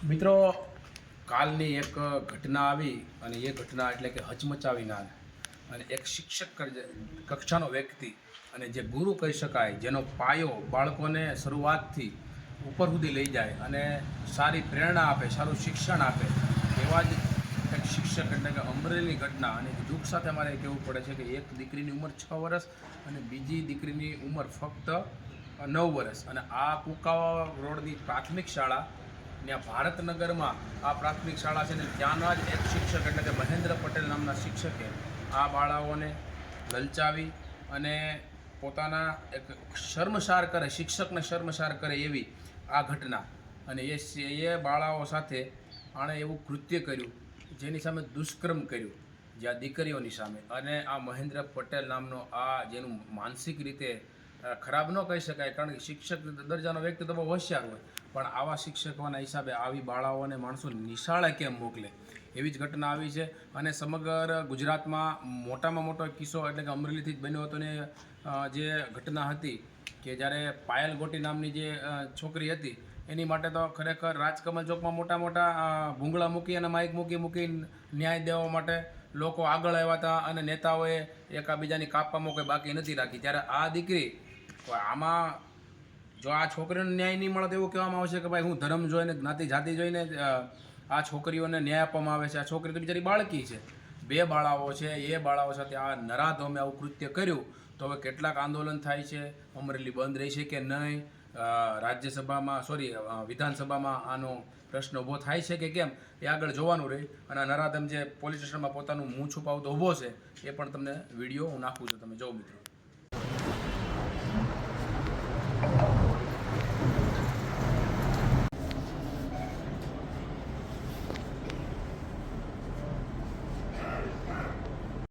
મિત્રો, કાલની એક ઘટના આવી અને એ ઘટના એટલે કે હચમચાવી અને એક શિક્ષક કક્ષાનો વ્યક્તિ અને જે ગુરુ કહી શકાય, જેનો પાયો બાળકોને શરૂઆતથી ઉપર સુધી લઈ જાય અને સારી પ્રેરણા આપે, સારું શિક્ષણ આપે, એવા જ એક શિક્ષક એટલે કે અમરેલીની ઘટના. અને દુઃખ સાથે મારે કહેવું પડે છે કે એક દીકરીની ઉંમર 6 વર્ષ અને બીજી દીકરીની ઉંમર ફક્ત 9 વર્ષ. અને આ કુકાવા રોડની પ્રાથમિક શાળા, ત્યાં ભારતનગરમાં આ પ્રાથમિક શાળા છે ને, ત્યાંના જ એક શિક્ષક એટલે કે મહેન્દ્ર પટેલ નામના શિક્ષકે આ બાળાઓને લલચાવી અને પોતાના એક શર્મસાર કરે, શિક્ષકને શર્મસાર કરે એવી આ ઘટના. અને એ બાળાઓ સાથે આણે એવું કૃત્ય કર્યું જેની સામે દુષ્કર્મ કર્યું, જ્યાં દીકરીઓની સામે. અને આ મહેન્દ્ર પટેલ નામનો આ જેનું માનસિક રીતે ખરાબ ન કહી શકાય, કારણ કે શિક્ષક દરજાનો વ્યક્તિ તો બહુ હોશિયાર હોય, પણ આવા શિક્ષકોના હિસાબે આવી બાળાઓને માણસો નિશાળે કેમ મોકલે, એવી જ ઘટના આવી છે. અને સમગ્ર ગુજરાતમાં મોટામાં મોટો કિસ્સો એટલે કે અમરેલીથી જ બન્યો હતો. ને જે ઘટના હતી કે જ્યારે પાયલ ગોટી નામની જે છોકરી હતી, એની માટે તો ખરેખર રાજકમલ ચોકમાં મોટા મોટા ભૂંગળા મૂકી અને માઇક મૂકી ન્યાય દેવા માટે લોકો આગળ આવ્યા હતા અને નેતાઓએ એકાબીજાની કાપવામાં કોઈ બાકી નથી રાખી. ત્યારે આ દીકરી આમાં જો આ છોકરીઓને ન્યાય નહીં મળે તો એવું કહેવામાં આવશે કે ભાઈ હું ધર્મ જોઈને, જ્ઞાતિ જાતિ જોઈને આ છોકરીઓને ન્યાય આપવામાં આવે છે. આ છોકરી તો બિચારી બાળકી છે, 2 બાળાઓ છે, એ બાળાઓ સાથે આ નરાધમે આવું કૃત્ય કર્યું. તો હવે કેટલાક આંદોલન થાય છે, અમરેલી બંધ રહેશે કે નહીં, રાજ્યસભામાં વિધાનસભામાં આનો પ્રશ્ન ઊભો થાય છે કે કેમ, એ આગળ જોવાનું રહે. અને આ નરાધમ જે પોલીસ સ્ટેશનમાં પોતાનું મું છુપાવતો ઊભો છે, એ પણ તમને વિડીયો હું નાખું છું, તમે જો મિત્રો.